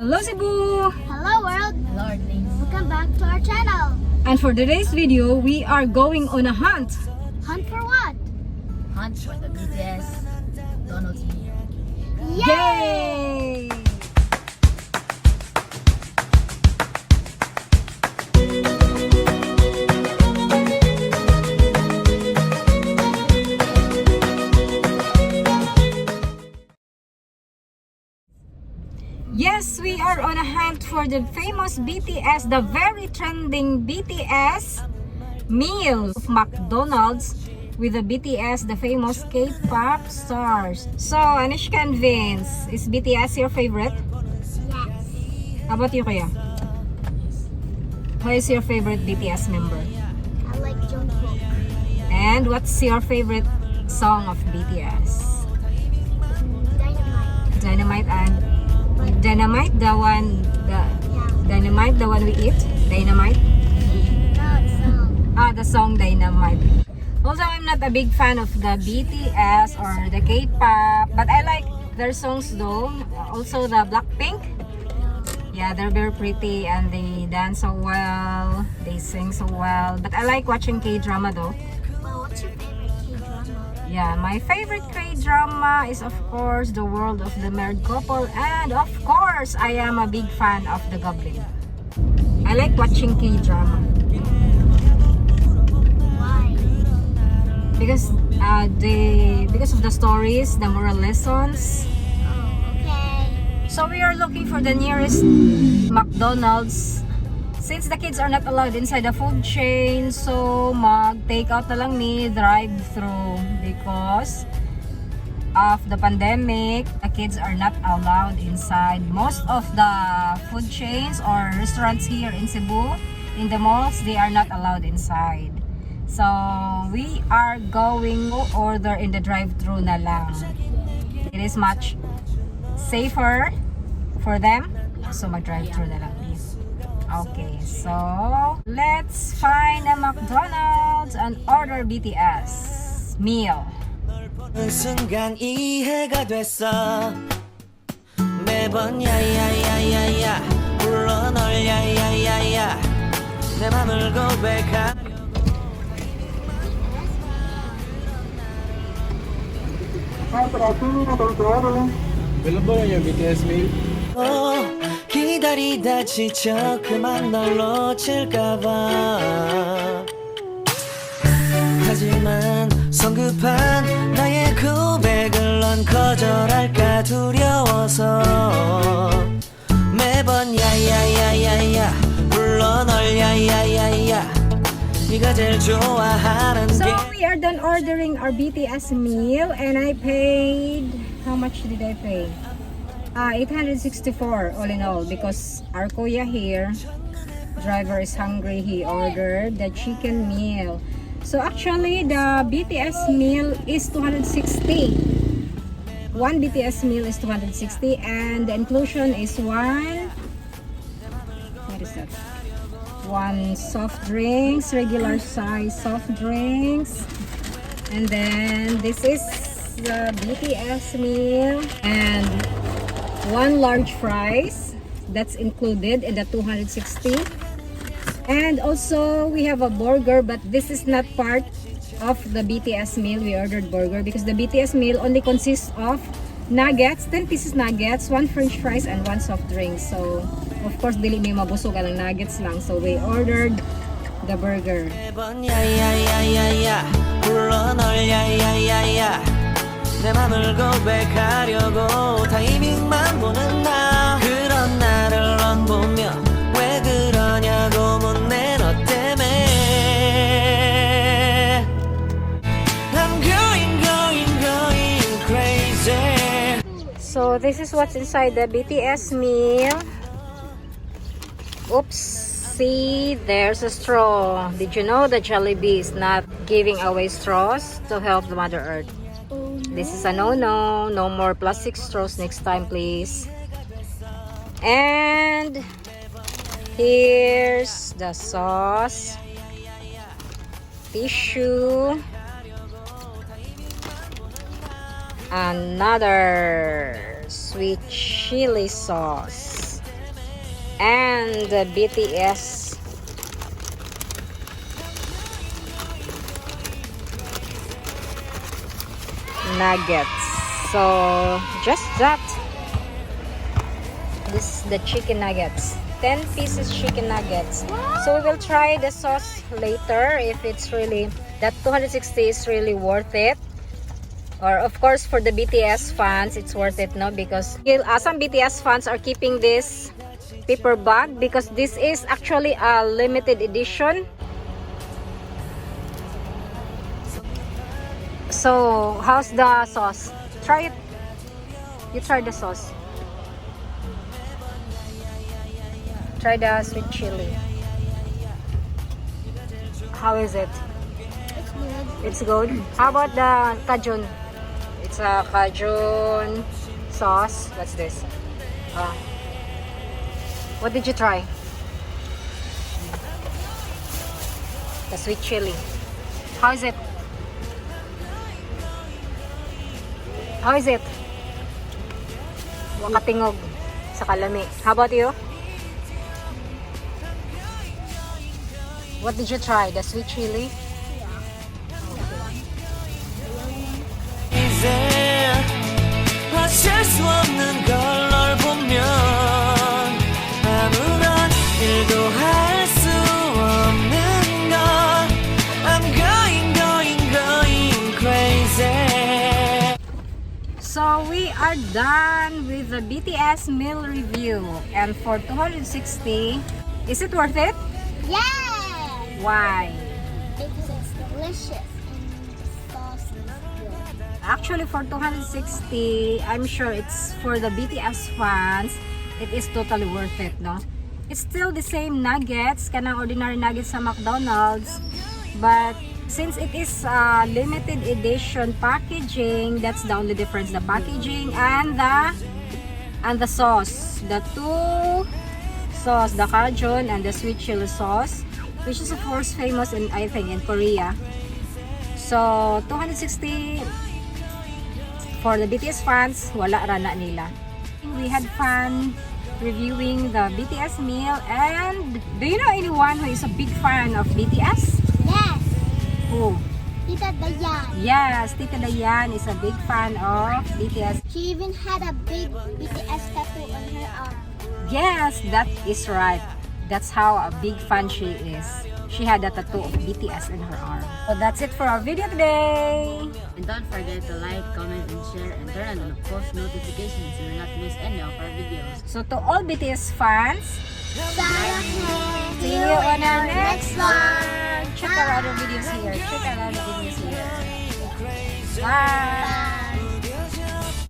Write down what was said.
Hello Cebu! Hello world! Hello, earthlings. Welcome back to our channel! And for today's video, we are going on a hunt. Hunt for what? Hunt for the BTS McDonald's Meal. Yay! Yes, we are on a hunt for the famous BTS, the very trending BTS meal of McDonald's with the BTS, the famous K-pop stars. So, Anishka and Vince, is BTS your favorite? Yes. How about you, Kuya? Who is your favorite BTS member? I like Jungkook. And what's your favorite song of BTS? Dynamite. Dynamite and Dynamite, the one we eat. Dynamite. No, it's The song Dynamite. Also, I'm not a big fan of the BTS or the K-pop, but I like their songs though. Also the Blackpink. Yeah, they're very pretty and they dance so well. They sing so well. But I like watching K-drama though. Well, what's your favorite K-drama? Yeah, my favorite K-drama is of course The World of the Married Couple, and of course I am a big fan of The Goblin. I like watching K-drama Why? because because of the stories, the moral lessons. Oh, okay. So we are looking for the nearest McDonald's. Since the kids are not allowed inside the food chain, so mag-take out na lang ni drive-thru because of the pandemic. The kids are not allowed inside most of the food chains or restaurants here in Cebu. In the malls, they are not allowed inside. So we are going to order in the drive-thru na lang. It is much safer for them. So mag-drive-thru na lang, please. Okay, so let's find a McDonald's and order BTS meal. 순간 이해가 됐어 매번 야야야야야 불러 널 야야야야 내 맘을 고백하려고 Available on your BTS meal. 기다리다 지쳐 그만 널 놓칠까봐 하지만 성급한 나의 고백을 넌 거절할까 두려워서 매번 야야야야야 불러 널 야야야야 네가 제일 좋아하는 So 게 we are done ordering our BTS meal and I paid, how much did I pay? 864 all in all because our kuya here, driver is hungry, he ordered the chicken meal. So actually the BTS meal is 260. One BTS meal is 260 and the inclusion is one soft drinks, regular size soft drinks, and then this is the BTS meal and one large fries that's included in the 260. And also we have a burger, but this is not part of the BTS meal. We ordered burger because the BTS meal only consists of nuggets, 10 pieces nuggets, one french fries, and one soft drink. So of course dili may mabusog ang nuggets lang, so we ordered the burger. 매번 야야야야야 불러 널 야야야야 내 맘을 고백하려고 타이밍만 보는 나 그런 나를 넌 보며 왜 그러냐고 묻네 너 때문에 I'm going crazy. So this is what's inside the BTS meal. Oops, see, there's a straw. Did you know the Jollibee is not giving away straws to help the Mother Earth? This is a no-no. No more plastic straws next time, please. And here's the sauce, tissue, another sweet chili sauce, and the BTS nuggets. So just that. This is the chicken nuggets. 10 pieces chicken nuggets. So we will try the sauce later if it's really, that 260 is really worth it. Or of course for the BTS fans, it's worth it, no? Because some BTS fans are keeping this paper bag because this is actually a limited edition. So how's the sauce? Try it. You try the sauce. Try the sweet chili. How is it? It's good. It's good. How about the Cajun? It's a Cajun sauce. What's this? What did you try? The sweet chili. How is it? How is it? Wakatingog sa kalami. How about you? What did you try? The sweet chili? 이제 어쩔 수 없는 걸 널 보면 아무런 일도 할 수 없는 걸 I'm going crazy. So we are done with the BTS meal review, and for 260, is it worth it? Yes! Why? Because it's delicious and the sauce is good. Actually, for 260, I'm sure it's for the BTS fans, it is totally worth it, no? It's still the same nuggets, kanang ordinary nuggets sa McDonald's, but since it is limited edition packaging, that's the only difference, the packaging and the sauce. The two sauce, the Cajun and the sweet chili sauce, which is of course famous in, I think, in Korea. So 260 for the BTS fans, wala rana nila. We had fun reviewing the BTS meal. And do you know anyone who is a big fan of BTS? Yes! Who? Tita Dayan. Yes, Tita Dayan is a big fan of BTS. She even had a big BTS tattoo on her arm. Yes, that is right. That's how a big fan she is. She had a tattoo of BTS in her arm. So that's it for our video today. And don't forget to like, comment, and share, and turn on the post notifications so you will not miss any of our videos. So to all BTS fans, See see you on our next one. one. Check our other videos here. Check our other videos here. Bye.